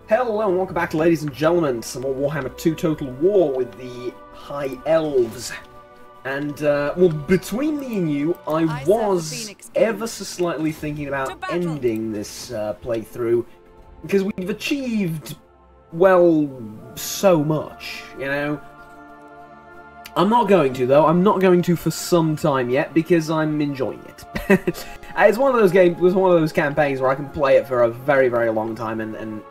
Hello and welcome back, ladies and gentlemen, to some more Warhammer 2 Total War with the High Elves. And, well, between me and you, I was ever so slightly thinking about ending this playthrough, because we've achieved, well, so much, you know? I'm not going to, though. I'm not going to for some time yet, because I'm enjoying it. It's one of those games, it was one of those campaigns where I can play it for a very, very long time, and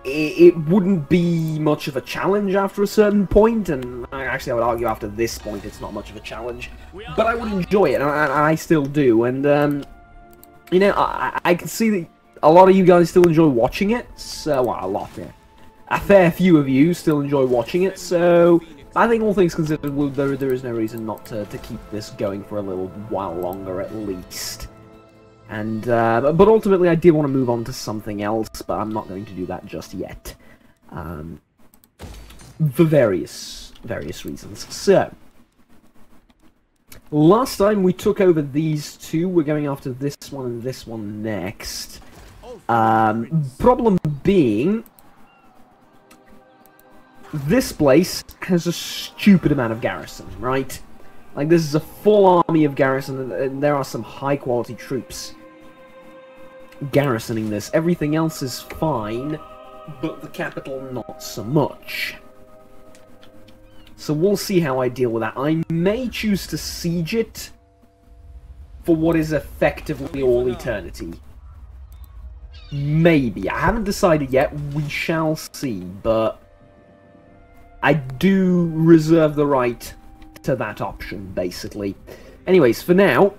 it wouldn't be much of a challenge after a certain point, and actually I would argue after this point it's not much of a challenge, but I would enjoy it, and I still do, and you know, I can see that a lot of you guys still enjoy watching it, so, well, a lot, yeah. A fair few of you still enjoy watching it, so I think all things considered, there is no reason not to keep this going for a little while longer at least. And, but ultimately I did want to move on to something else, but I'm not going to do that just yet. For various reasons. So, last time we took over these two, we're going after this one and this one next. Problem being, this place has a stupid amount of garrison, right? Like, this is a full army of garrison, and there are some high-quality troops garrisoning this. Everything else is fine, but the capital not so much. So we'll see how I deal with that. I may choose to siege it for what is effectively all eternity. Maybe. I haven't decided yet. We shall see, but I do reserve the right to that option, basically. Anyways, for now,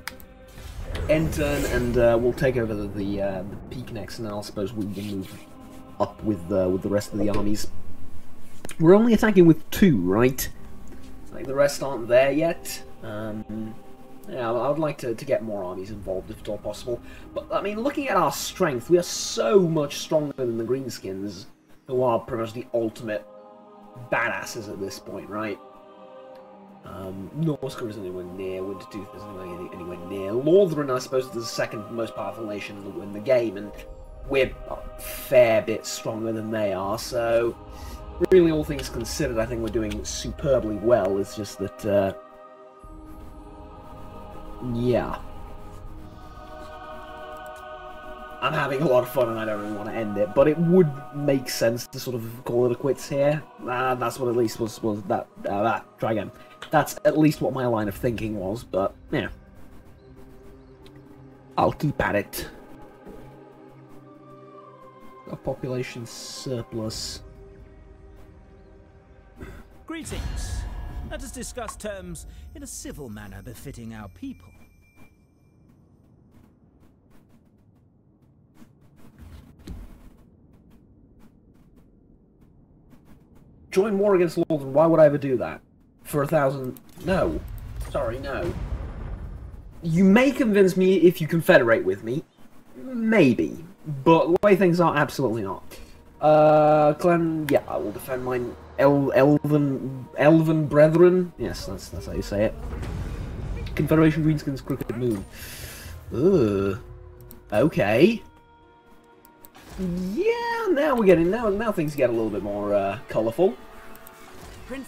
end turn, and we'll take over the peak next, and then I suppose we can move up with the rest of the armies. We're only attacking with 2, right? Like, the rest aren't there yet. Yeah, I would like to get more armies involved, if at all possible. But, I mean, looking at our strength, we are so much stronger than the Greenskins, who are pretty much the ultimate badasses at this point, right? Norsca isn't anywhere near, Wintertooth isn't anywhere near. Lorthran, I suppose, is the second most powerful nation in the game, and we're a fair bit stronger than they are, so really, all things considered, I think we're doing superbly well. It's just that, yeah. I'm having a lot of fun and I don't really want to end it, but it would make sense to sort of call it a quits here. That's what at least was that, try again. That's at least what my line of thinking was, but, yeah. I'll keep at it. A population surplus. Greetings. Let us discuss terms in a civil manner befitting our people. Join war against Lorthran. Why would I ever do that? For 1,000... No. Sorry, no. You may convince me if you confederate with me. Maybe. But the way things are, absolutely not. Clan... Yeah, I will defend mine. Elven brethren. Yes, that's how you say it. Confederation Greenskins Crooked Moon. Ugh. Okay. Yeah, now we're getting... Now things get a little bit more, colourful.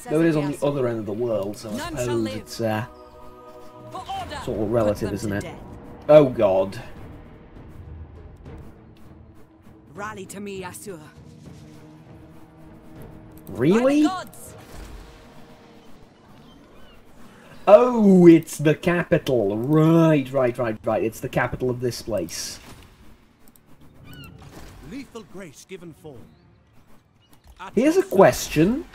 Though it is on the other end of the world, so I suppose it's, sort of relative, isn't it? Oh, God. Rally to me, Asur. Really? Oh, it's the capital. Right. It's the capital of this place. Lethal grace given form. Here's a question.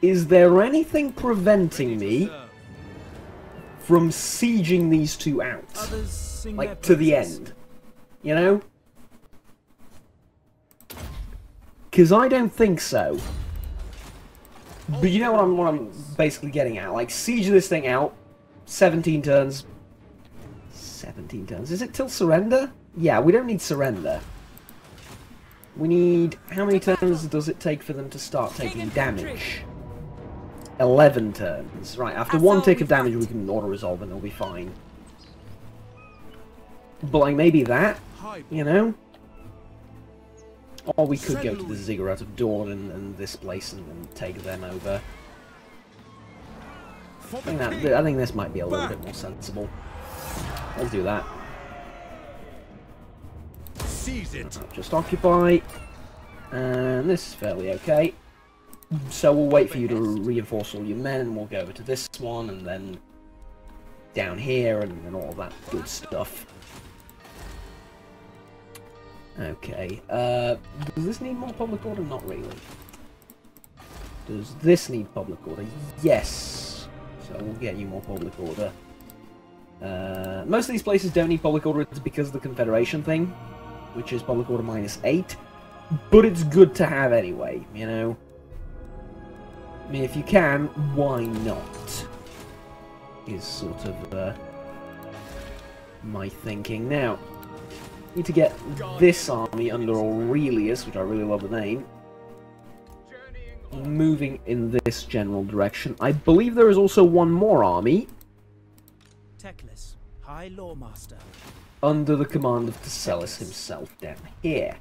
Is there anything preventing me from sieging these two out? Like, to the end? You know? Because I don't think so. But you know what I'm basically getting at? Like, siege this thing out, 17 turns. 17 turns. Is it till surrender? Yeah, we don't need surrender. We need... How many turns does it take for them to start taking damage? 11 turns. Right, after one tick of damage we can auto-resolve and it'll be fine. But like, maybe that? you know? Or we could go to the Ziggurat of Dawn and this place and take them over. I think this might be a little bit more sensible. Let's do that. Seize it. Just occupy. And this is fairly okay. So we'll wait for you to reinforce all your men, and we'll go over to this one, and then down here, and all that good stuff. Okay, does this need more public order? Not really. Does this need public order? Yes. So we'll get you more public order. Most of these places don't need public order, it's because of the Confederation thing, which is public order -8. But it's good to have anyway, you know? I mean, if you can, why not? Is sort of my thinking. Now, need to get this army under Aurelius, which I really love the name, moving in this general direction. I believe there is also one more army Teclis, High Lawmaster, under the command of Tessellus himself down here.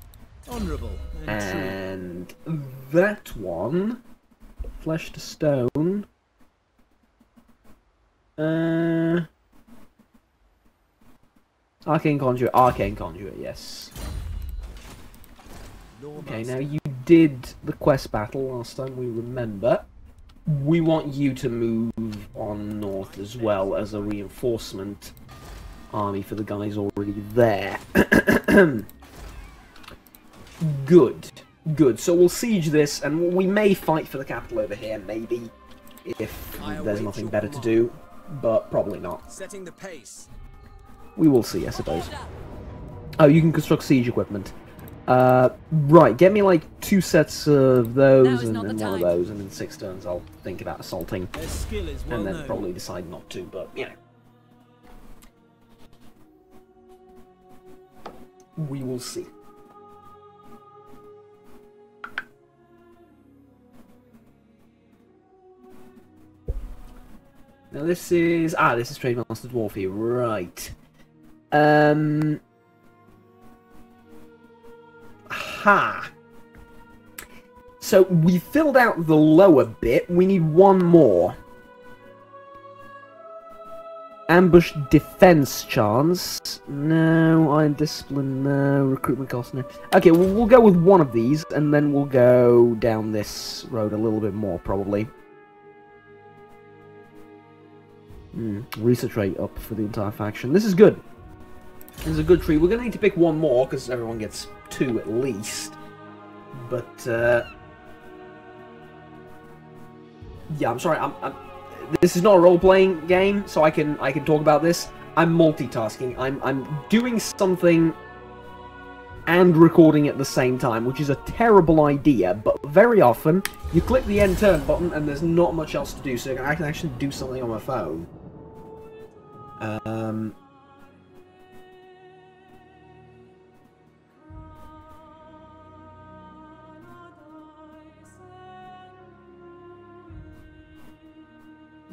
honourable and And that one, Flesh to Stone, Arcane Conduit, yes. true. Okay, now you did the quest battle last time, we remember. We want you to move on north as well as a reinforcement army for the guys already there. Good. Good. So we'll siege this, and we may fight for the capital over here, maybe, if there's nothing better to do, but probably not. Setting the pace. We will see, I suppose. Oh, you can construct siege equipment. Right, get me like 2 sets of those and one of those, and in 6 turns I'll think about assaulting, Their skill is well and then known. probably decide not to, but, you know. We will see. Now this is... Ah, this is Trademaster Dwarf here, right. Ha! So, we filled out the lower bit, we need one more. Ambush defense chance. No, iron discipline, no. Recruitment cost, no. Okay, we'll go with one of these, and then we'll go down this road a little bit more, probably. Research rate up for the entire faction. This is good. This is a good tree. We're going to need to pick one more, because everyone gets 2 at least. But, yeah, I'm sorry, this is not a role-playing game, so I can talk about this. I'm multitasking. I'm doing something and recording at the same time, which is a terrible idea, but very often you click the end turn button and there's not much else to do, so I can actually do something on my phone.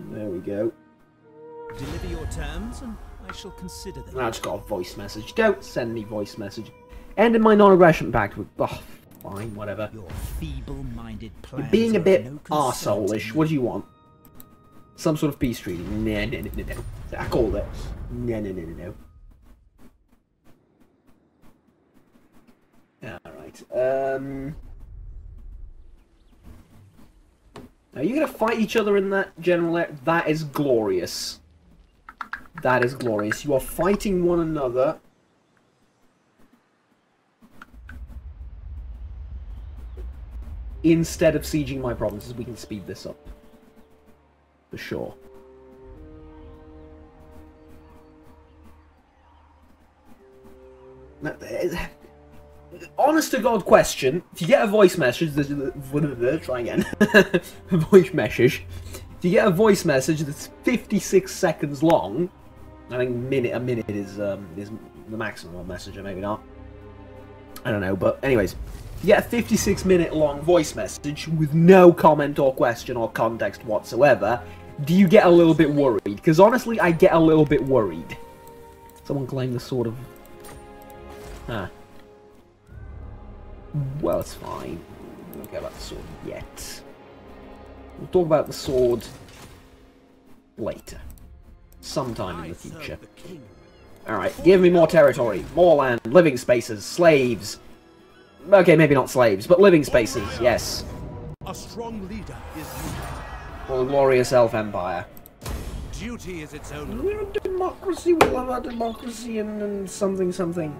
There we go. Deliver your terms, and I shall consider them. I just got a voice message. Don't send me voice message. Ended my non-aggression pact with... Oh, fine, whatever. Your feeble-minded plans. You're being a are bit no concern to arsehole-ish. me. What do you want? Some sort of peace treaty? No, no, no, no, no. I called it. No, no, no, no, no. Alright, Are you gonna fight each other in that general area? That is glorious. That is glorious. You are fighting one another. Instead of sieging my provinces, we can speed this up. For sure. Honest to God question, if you get a voice message, try again, a voice message, if you get a voice message that's 56 seconds long, I think a minute is the maximum message, or maybe not, I don't know, but anyways, you get a 56-minute long voice message with no comment or question or context whatsoever, do you get a little bit worried? Because honestly, I get a little bit worried. Someone claim the sword of Huh. Well, it's fine. We won't get about the sword yet. We'll talk about the sword later. Sometime in the future. Alright, give me more territory, more land, living spaces, slaves. Okay, maybe not slaves, but living spaces, yes. A strong leader is needed. For the glorious elf empire. Duty is its own. We're a democracy, we love our democracy and something something.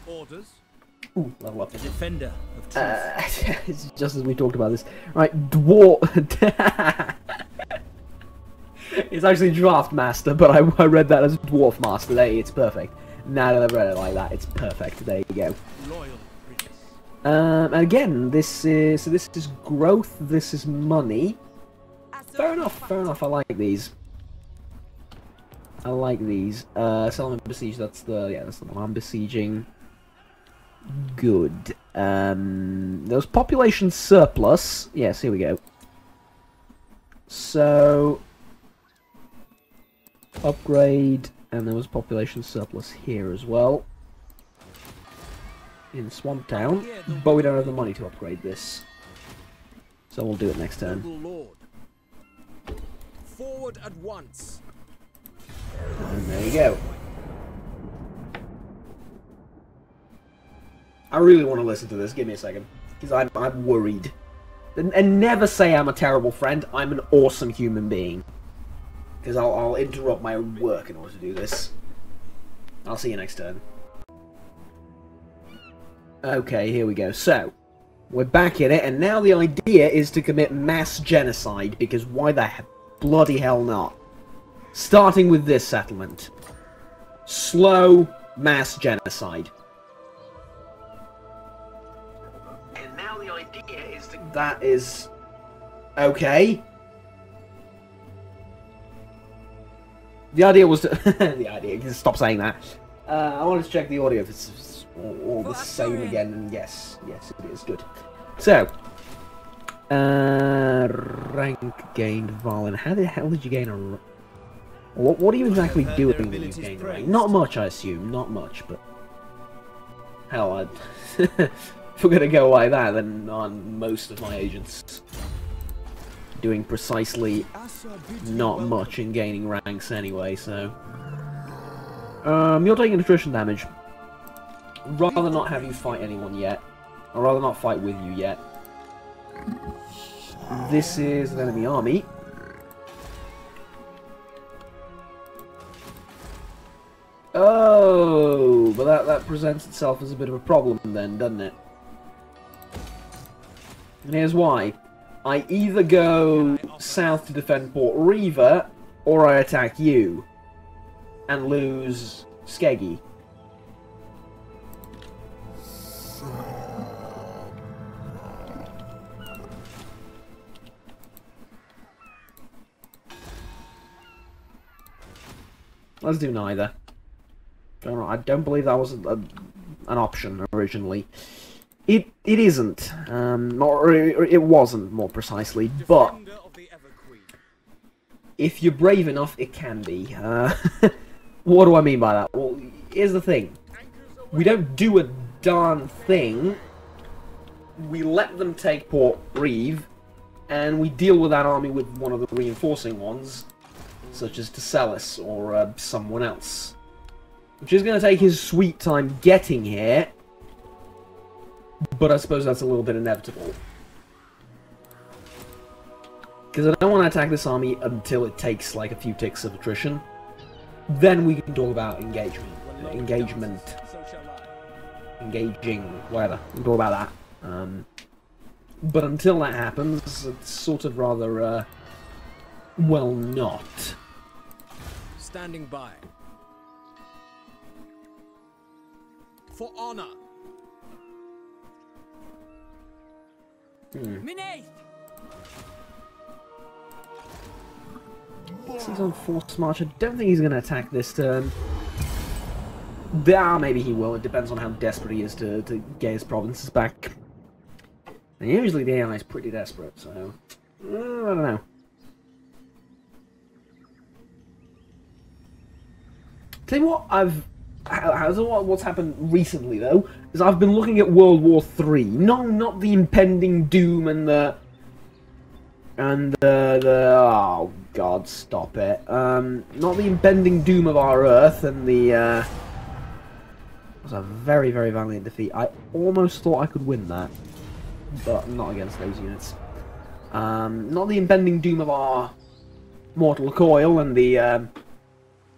Orders. Ooh, level up. The defender of truth. It's just as we talked about this. Right, dwarf. It's actually draft master, but I read that as dwarf master. There, it's perfect. Now that I've read it like that, it's perfect. There you go. Loyal Prince. And again, this is growth. This is money. Fair enough. Fair enough. I like these. I like these. Settlement besiege. That's the one I'm besieging. Good. There's population surplus. Yes, here we go. So upgrade, and there was population surplus here as well in Swamp Town, but we don't have the money to upgrade this, so we'll do it next turn. Lord. Forward at once. And there you go. I really want to listen to this. Give me a second, because I'm worried. And never say I'm a terrible friend. I'm an awesome human being. Because I'll interrupt my own work in order to do this. I'll see you next turn. Okay, here we go. So, we're back in it, and now the idea is to commit mass genocide, because why the bloody hell not? Starting with this settlement. Slow mass genocide. And now the idea is to... That is... okay. The idea was to... the idea... Stop saying that. I wanted to check the audio if it's all the same again, and yes, it is. Good. So... rank gained, Valin. How the hell did you gain a... What are you exactly doing when you gain a rank? Not much, I assume. Not much, but... Hell, if we're gonna go like that, then on most of my agents doing precisely not much in gaining ranks anyway, so... you're taking attrition damage. Rather not have you fight anyone yet. I'd rather not fight with you yet. This is an enemy army. Oh, but that presents itself as a bit of a problem then, doesn't it? And here's why. I either go south to defend Port Reaver, or I attack you and lose Skeggy. Let's do neither. I don't believe that was an option originally. It isn't, or it wasn't more precisely, but if you're brave enough, it can be. What do I mean by that? Well, here's the thing. We don't do a darn thing. We let them take Port Reeve, and we deal with that army with one of the reinforcing ones, such as Tesselis or someone else. Which is going to take his sweet time getting here, but I suppose that's a little bit inevitable. Because I don't want to attack this army until it takes like a few ticks of attrition. Then we can talk about engaging, whatever. We can talk about that. But until that happens, it's sort of rather, well, not. Standing by. For honor. He's on Force March. I don't think he's going to attack this turn. Maybe he will. It depends on how desperate he is to get his provinces back. And usually the AI is pretty desperate, so... I don't know. Tell you what, what's happened recently, though, is I've been looking at World War III. Not the impending doom and the... oh god, stop it. Not the impending doom of our Earth and the, it was a very, very valiant defeat. I almost thought I could win that, but not against those units. Not the impending doom of our mortal coil and the,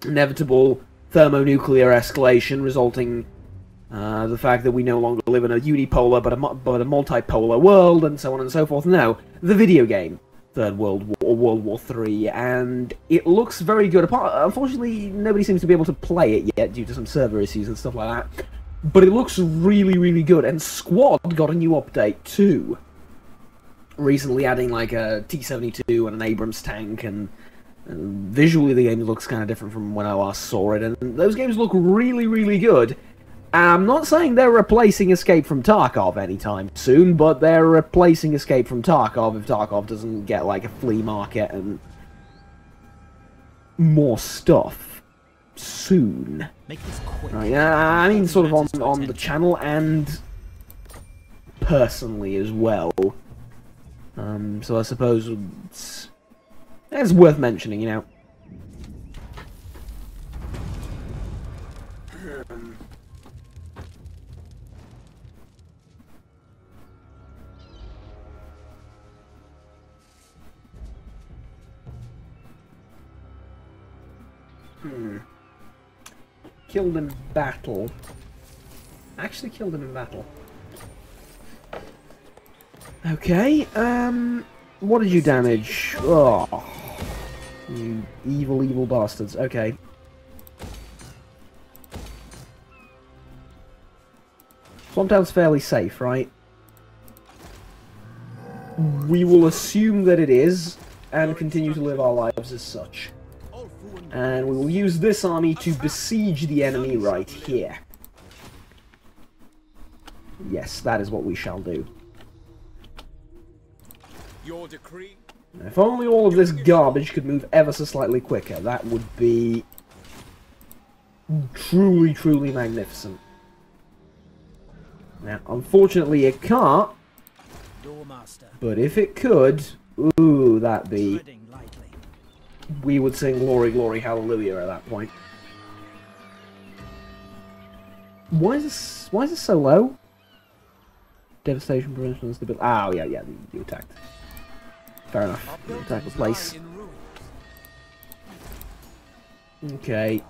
inevitable thermonuclear escalation resulting, the fact that we no longer live in a unipolar but a multipolar world and so on and so forth. No, the video game. Third World War, or World War III, and it looks very good. Unfortunately, nobody seems to be able to play it yet due to some server issues and stuff like that. But it looks really, really good. And Squad got a new update too. Recently, adding like a T-72 and an Abrams tank, and visually the game looks kind of different from when I last saw it. And those games look really, really good. I'm not saying they're replacing Escape from Tarkov anytime soon, but they're replacing Escape from Tarkov if Tarkov doesn't get, like, a flea market and more stuff soon. Make this quick. Right, I mean sort of on the channel and personally as well. So I suppose it's worth mentioning, you know. Killed in battle. Actually killed him in battle. Okay, what did you damage? Oh, you evil, evil bastards. Okay. Swamptown's fairly safe, right? We will assume that it is, and continue to live our lives as such. And we will use this army to besiege the enemy right here. Yes, that is what we shall do. Your decree. If only all of this garbage could move ever so slightly quicker, that would be truly, truly magnificent. Now, unfortunately it can't, but if it could, ooh, that'd be... We would sing Glory, Glory, Hallelujah at that point. Why is this so low? Devastation, prevention, and stability. Oh, yeah, you attacked. Fair enough. You attacked the place. Okay.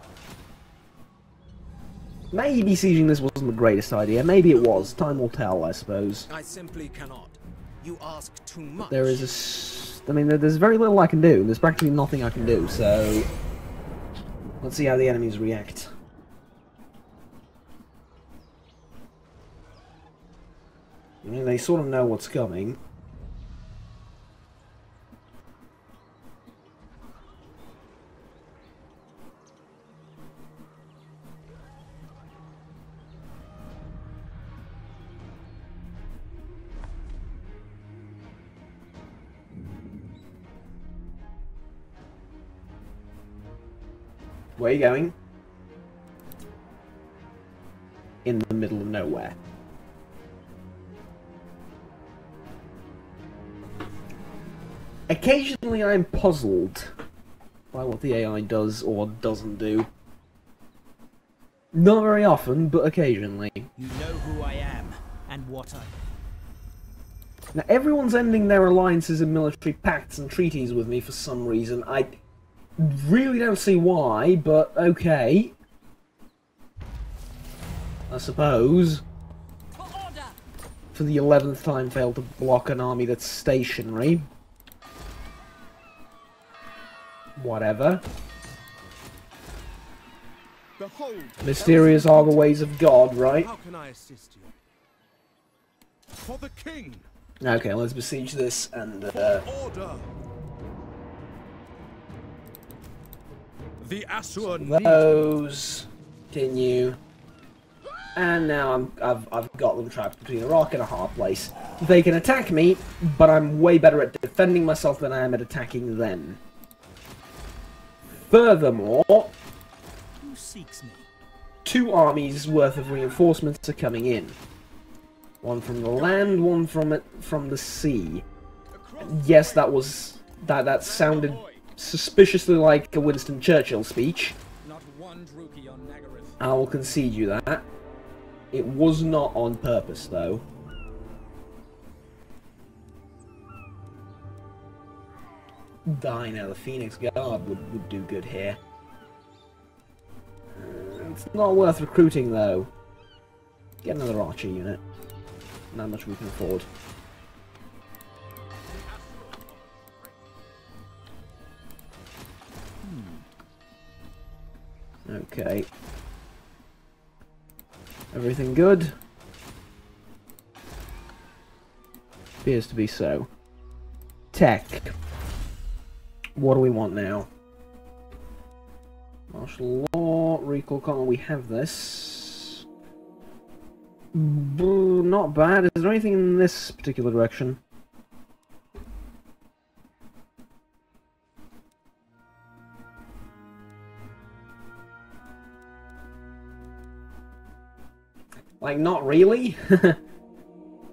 Maybe sieging this wasn't the greatest idea. Maybe it was. Time will tell, I suppose. I simply cannot. You ask too much. There is I mean, there's very little I can do. There's practically nothing I can do, so... Let's see how the enemies react. I mean, they sort of know what's coming. Where are you going? In the middle of nowhere. Occasionally I'm puzzled by what the AI does or doesn't do. Not very often, but occasionally. You know who I am and what I... Now everyone's ending their alliances and military pacts and treaties with me for some reason. I really don't see why, but okay. I suppose. For the 11th time failed to block an army that's stationary. Whatever. Behold, Mysterious are the ways of God, right? how can I assist you? For the king. Okay, let's besiege this and Order. The Asur those. Continue. And now I've got them trapped between a rock and a hard place. They can attack me, but I'm way better at defending myself than I am at attacking them. Furthermore, Who seeks me? 2 armies worth of reinforcements are coming in. One from the land, one from the sea. Yes, that sounded suspiciously like a Winston Churchill speech. Not one Druki on Nagaryth. I will concede you that. It was not on purpose, though. Die now, the Phoenix Guard would do good here. It's not worth recruiting, though. Get another archer unit. Not much we can afford. Okay. Everything good? Appears to be so. Tech. What do we want now? Martial law, recall command, we have this. Not bad. Is there anything in this particular direction? Like, not really?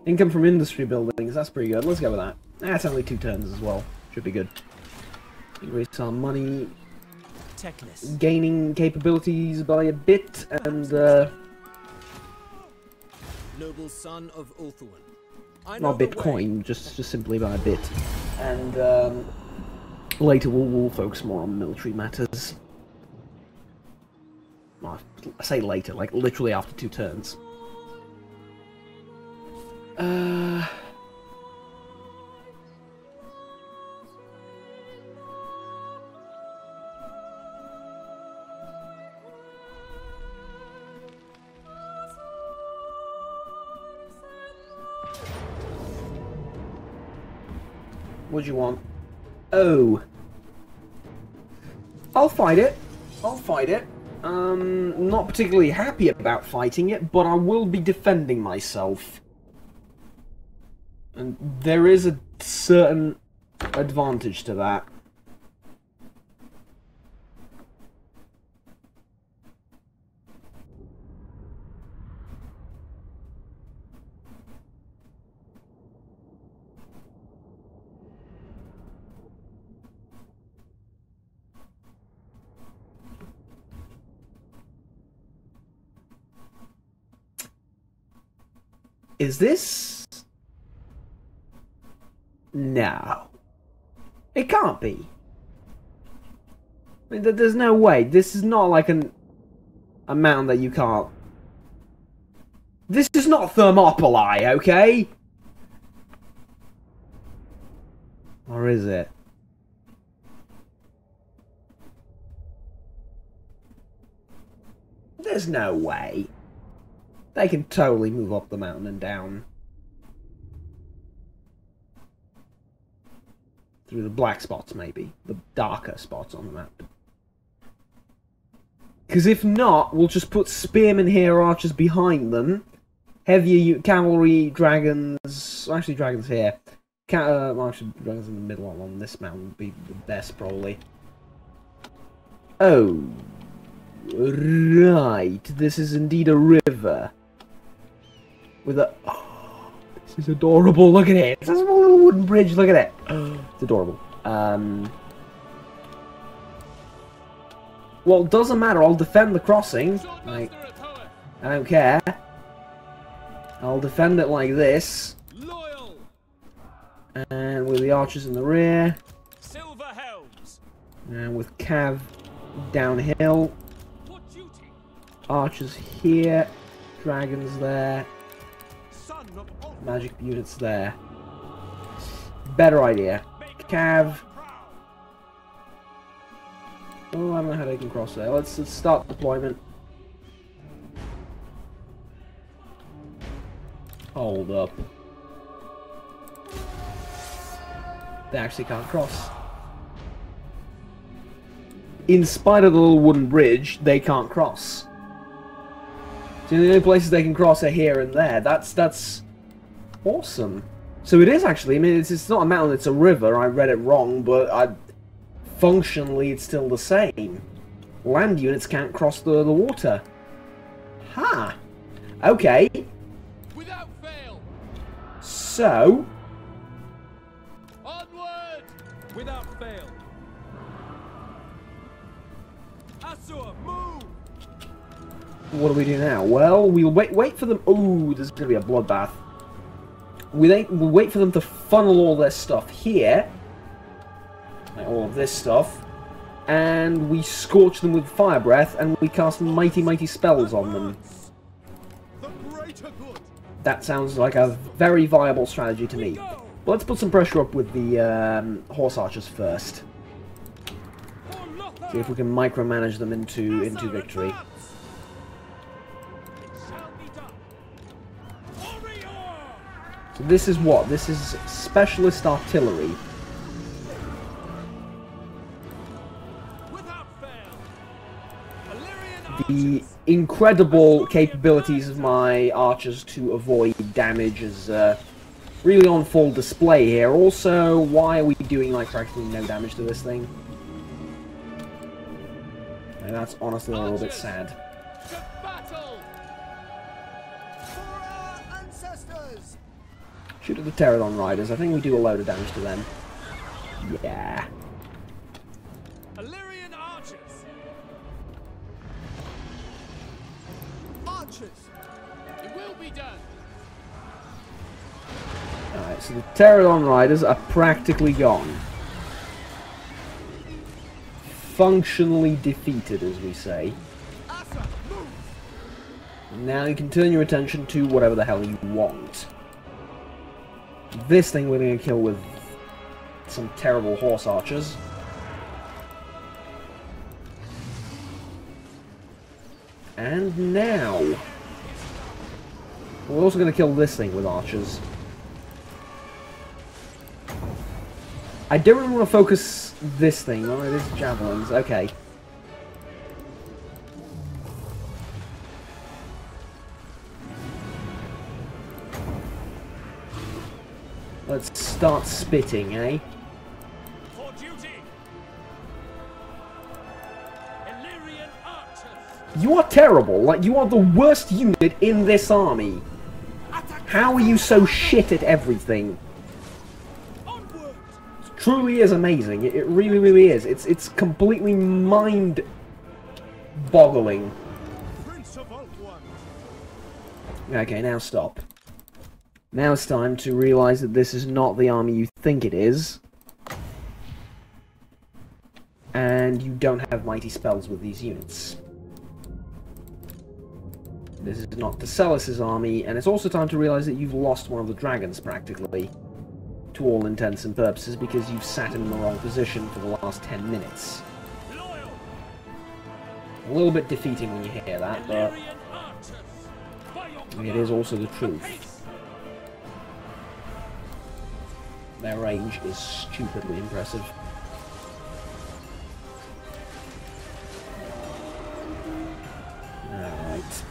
Income from industry buildings, that's pretty good. Let's go with that. That's only 2 turns as well. Should be good. Increase our money. Techless. Gaining capabilities by a bit, and Noble son of Ulthuan. not Bitcoin, just simply by a bit. And later we'll focus more on military matters. Well, I say later, like literally after 2 turns. What do you want? Oh. I'll fight it. I'll fight it. Not particularly happy about fighting it, but I will be defending myself. And there is a certain advantage to that. Is this? No. It can't be. I mean, there's no way. This is not like a mountain that you can't... This is not Thermopylae, okay? Or is it? There's no way. They can totally move up the mountain and down. Through the black spots, maybe. The darker spots on the map. Because if not, we'll just put spearmen here, archers behind them. Heavier cavalry, dragons... Actually, dragons here. Actually, dragons in the middle on this mountain would be the best, probably. Oh. Right. This is indeed a river. With a... Oh, this is adorable. Look at it. It's a small little wooden bridge. Look at it. It's adorable. Well, it doesn't matter. I'll defend the crossing. Like, I don't care. I'll defend it like this. And with the archers in the rear. Silver helms. And with cav downhill. Archers here. Dragons there. Magic units there. Better idea. Cav. Oh, I don't know how they can cross there. Let's start deployment. Hold up. They actually can't cross. in spite of the little wooden bridge, they can't cross. So the only places they can cross are here and there. That's awesome. So it is actually, I mean, it's not a mountain, it's a river. I read it wrong, but functionally it's still the same. Land units can't cross the water. Ha! Okay. Without fail. So... Onward! Without fail. Asur, move! what do we do now? Well, we'll wait for them... Ooh, there's going to be a bloodbath. We'll wait for them to funnel all their stuff here. Like all of this stuff. And we scorch them with fire breath, and we cast mighty, mighty spells on them. That sounds like a very viable strategy to me. But let's put some pressure up with the horse archers first. See if we can micromanage them into victory. So this is what? This is specialist artillery. The incredible capabilities of my archers to avoid damage is really on full display here. Also, why are we doing like practically no damage to this thing? And that's honestly a little bit sad. Shoot at the Pterodon Riders. I think we do a load of damage to them. Yeah. Illyrian archers. Archers. It will be done. Alright, so the Pterodon Riders are practically gone. Functionally defeated, as we say. Now you can turn your attention to whatever the hell you want. This thing we're going to kill with some terrible horse archers. And now... we're also going to kill this thing with archers. I don't really want to focus this thing. Oh, it is javelins. Okay. Let's start spitting, eh? For duty. Illyrian archers. You are terrible. Like, you are the worst unit in this army. How are you so shit at everything? Onward. It truly is amazing. It really, really is. It's completely mind-boggling. Prince of Ulthuan. Okay, now stop. Now it's time to realize that this is not the army you think it is. And you don't have mighty spells with these units. This is not Tesselis' army, and it's also time to realize that you've lost one of the dragons, practically. To all intents and purposes, because you've sat in the wrong position for the last 10 minutes. Loyal. A little bit defeating when you hear that, but Illyrian archers. By your it is also the truth. haste. Their range is stupidly impressive. Alright.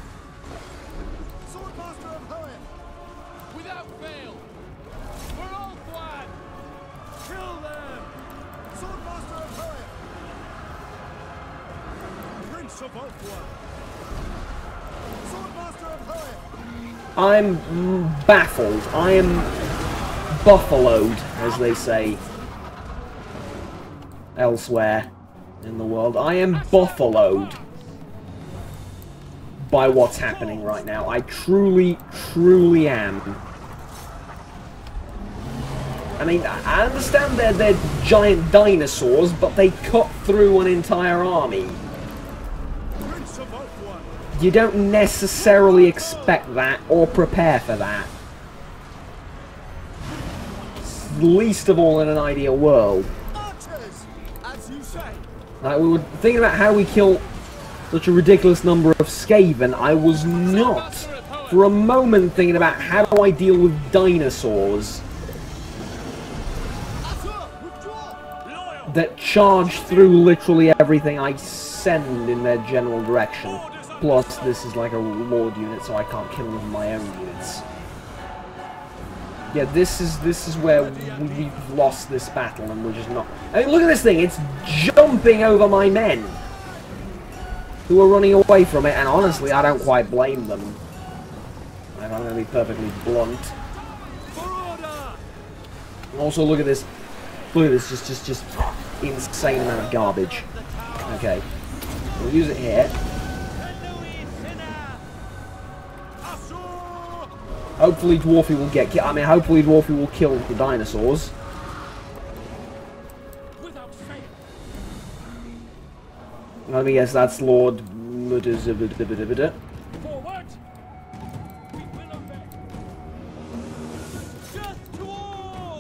Swordmaster of Hoenn. Without fail. For Ulthuan. Kill them. Swordmaster of Hoenn. Prince of Ulthuan. Swordmaster of Hoenn. I'm baffled. I am buffaloed, as they say elsewhere in the world. I am buffaloed by what's happening right now. I truly, truly am. I mean, I understand they're giant dinosaurs, but they cut through an entire army. Prince of Ulthuan. You don't necessarily expect that or prepare for that. Least of all in an ideal world. Archers. As you say. Like, we were thinking about how we kill such a ridiculous number of Skaven. I was not, for a moment, thinking about how do I deal with dinosaurs. Asur, withdraw. Loyal. that charge through literally everything I send in their general direction. Plus, this is like a Lord unit, so I can't kill with my own units. Yeah, this is where we've lost this battle, and we're just not... I mean, look at this thing! It's jumping over my men! Who are running away from it, and honestly, I don't quite blame them. If I'm going to be perfectly blunt. Also, look at this. Look at this, just insane amount of garbage. Okay. We'll use it here. Hopefully Dwarfy will get killed. I mean, hopefully Dwarfy will kill the dinosaurs. Let me guess, that's Lord...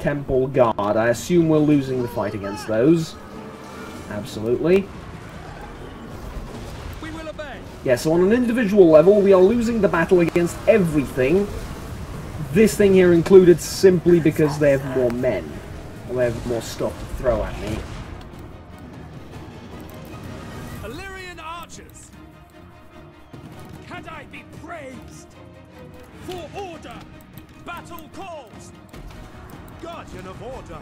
Temple Guard. I assume we're losing the fight against those. Absolutely. Yeah, so on an individual level, we are losing the battle against everything. This thing here included, simply because they have more men. Or they have more stuff to throw at me. Illyrian archers! Can I be praised? For order! Battle calls! Guardian of order!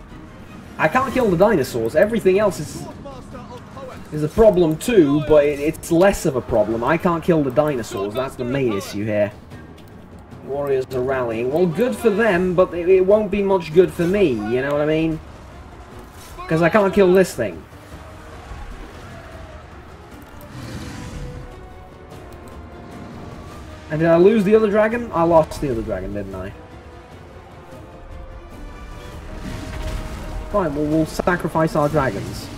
I can't kill the dinosaurs. Everything else is a problem too, but it's less of a problem. I can't kill the dinosaurs. That's the main issue here. Warriors are rallying. Well, good for them, but it won't be much good for me, you know what I mean? Because I can't kill this thing. And did I lose the other dragon? I lost the other dragon, didn't I? Fine, well, we'll sacrifice our dragons.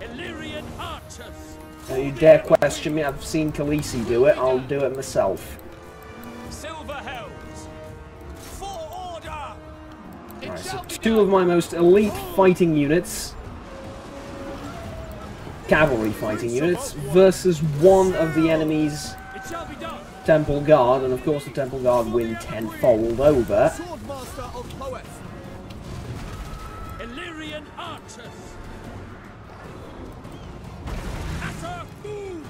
Illyrian archers! Don't you dare question me. I've seen Khaleesi do it. I'll do it myself. Silver helms! For order! Alright, so two of my most elite fighting units, cavalry fighting units, versus one of the enemy's It shall be done! Temple Guard, and of course the Temple Guard win tenfold over. Swordmaster of poets! Illyrian archers! Atta boom!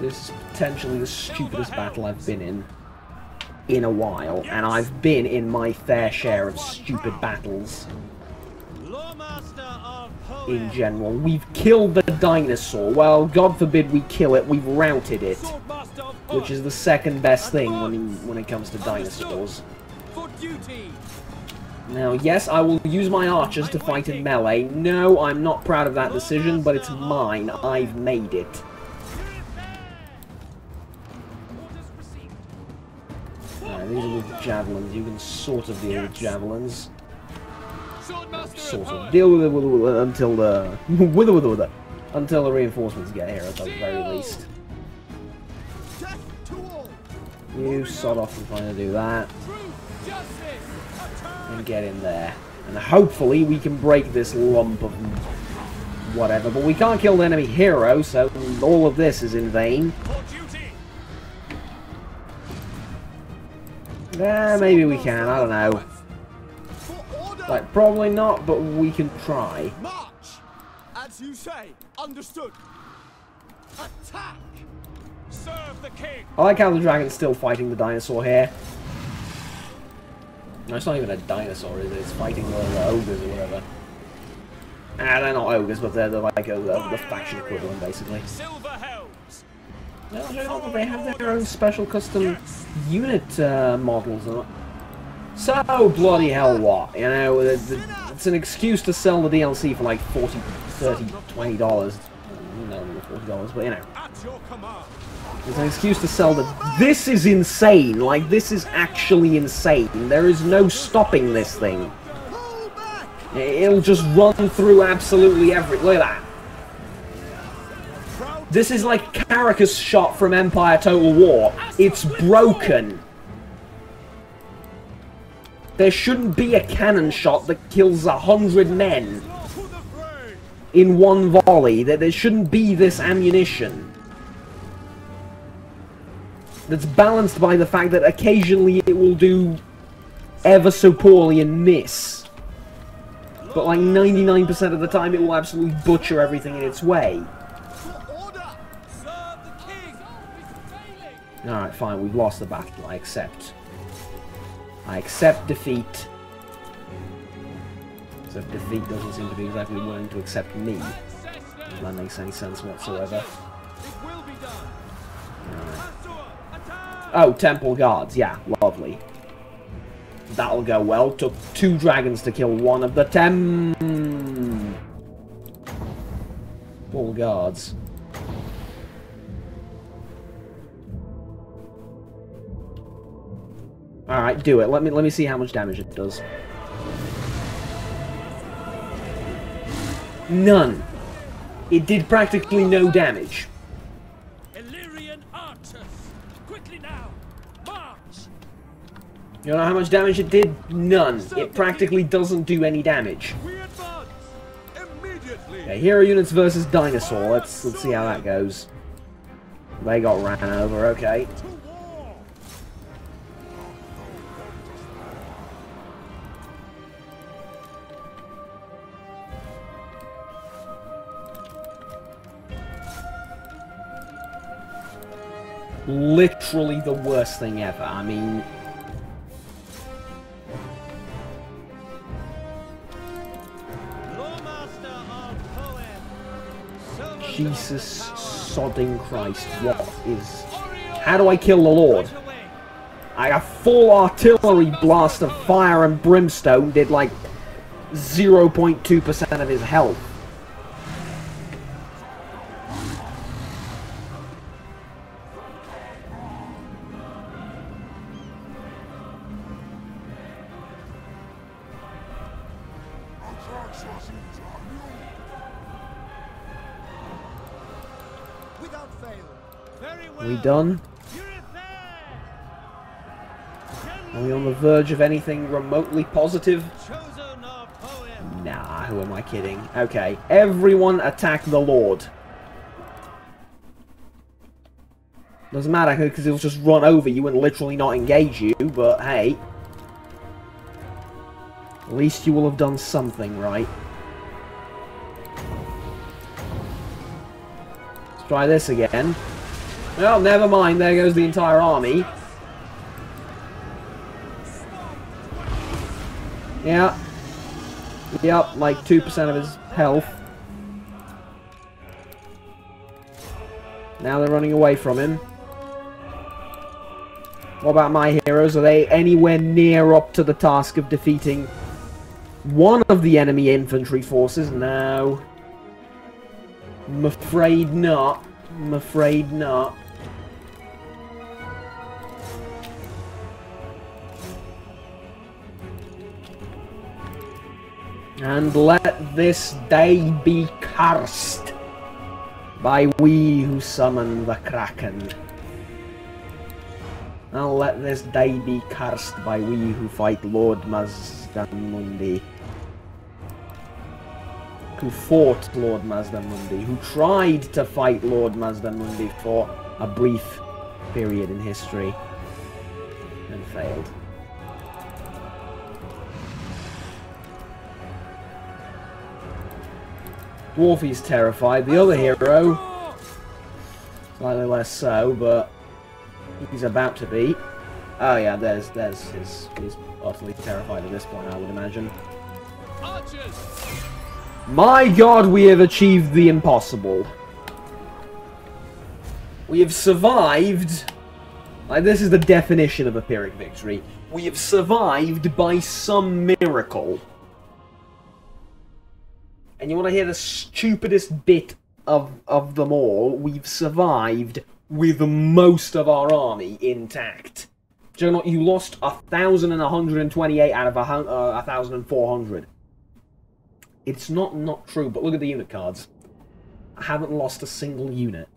This is potentially the stupidest battle I've been in a while, and I've been in my fair share of stupid battles Lawmaster of poets! in general. We've killed the dinosaur. Well, God forbid we kill it, we've routed it, Swordmaster of which is the second best thing when it comes to dinosaurs. For duty! Now, yes, I will use my archers to fight in melee. No, I'm not proud of that decision, but it's mine. I've made it. Alright, these are with javelins. You can sort of deal with javelins. Sort of. Deal with it until the... until the reinforcements get here, at the very least. You sod off and trying to do that. And get in there. And hopefully we can break this lump of whatever. But we can't kill the enemy hero, so all of this is in vain. Maybe we can, I don't know. Like, probably not, but we can try. March! As you say, understood. Attack! Serve the king! I like how the dragon's still fighting the dinosaur here. No, it's not even a dinosaur, is it? It's fighting the ogres or whatever. Ah, they're not ogres, but they're like the faction equivalent, basically. Silver helms! No, they have their own special custom unit models. So bloody hell what? You know, it's an excuse to sell the DLC for like $40, $30, $20. No, $40, but you know. At your command! It's an excuse to sell the... This is insane! Like, this is actually insane. There is no stopping this thing. It'll just run through absolutely every... Look at that. This is like Caracas shot from Empire Total War. It's broken. There shouldn't be a cannon shot that kills 100 men in one volley. There shouldn't be this ammunition. That's balanced by the fact that occasionally it will do ever so poorly and miss. but like 99% of the time it will absolutely butcher everything in its way. Alright, fine, we've lost the battle, I accept. I accept defeat. So defeat doesn't seem to be exactly willing to accept me. If that makes any sense whatsoever. Oh, temple guards, yeah, lovely. That'll go well. Took 2 dragons to kill one of the temple guards. Alright, do it. Let me see how much damage it does. None. It did practically no damage. You know how much damage it did? None. It practically doesn't do any damage. Okay, hero units versus dinosaur. Let's see how that goes. They got ran over. Okay. Literally the worst thing ever. I mean, Jesus sodding Christ, what is... How do I kill the Lord? I got full artillery blast of fire and brimstone, did like 0.2% of his health. Are we done? Are we on the verge of anything remotely positive? Nah, who am I kidding? Okay, everyone attack the Lord. Doesn't matter, because he'll just run over you and literally not engage you, but hey. At least you will have done something right. Let's try this again. Well, never mind, there goes the entire army. Yeah. Yep, like 2% of his health. Now they're running away from him. What about my heroes? Are they anywhere near up to the task of defeating one of the enemy infantry forces? No. I'm afraid not. I'm afraid not. And let this day be cursed by we who summon the Kraken. And let this day be cursed by we who fight Lord Mazdamundi. Who fought Lord Mazdamundi. Who tried to fight Lord Mazdamundi for a brief period in history. And failed. Dwarfy's terrified. The other hero, slightly less so, but he's about to be. Oh yeah, there's his. He's utterly terrified at this point, I would imagine. Archers! My God, we have achieved the impossible. We have survived. Like, this is the definition of a Pyrrhic victory. We have survived by some miracle. And you want to hear the stupidest bit of them all? We've survived with most of our army intact. Do you know what? You lost 1,128 out of 1,400. It's not true, but look at the unit cards. I haven't lost a single unit.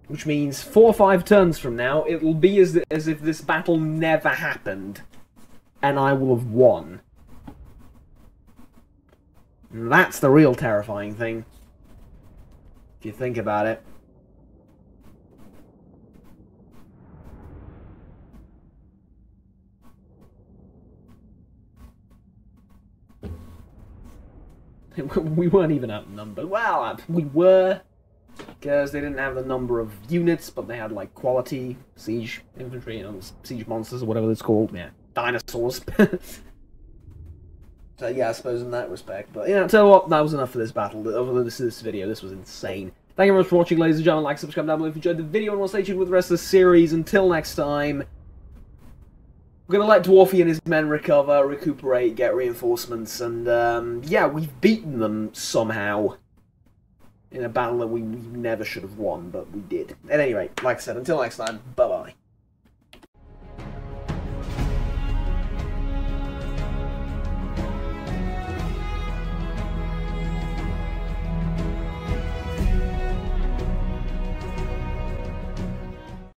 Which means 4 or 5 turns from now, it'll be as if this battle never happened. And I will have won. That's the real terrifying thing. If you think about it. We weren't even outnumbered. Well, we were, because they didn't have the number of units, but they had, like, quality siege infantry, siege monsters, or whatever it's called. Yeah, dinosaurs. So, yeah, I suppose in that respect. But, you know, tell you what, that was enough for this battle. Other than this video, this was insane. Thank you very much for watching, ladies and gentlemen. Like, subscribe down below if you enjoyed the video, and we'll stay tuned with the rest of the series. Until next time, we're going to let Dwarfy and his men recover, recuperate, get reinforcements, and, yeah, we've beaten them somehow in a battle that we never should have won, but we did. At any rate, like I said, until next time, bye-bye.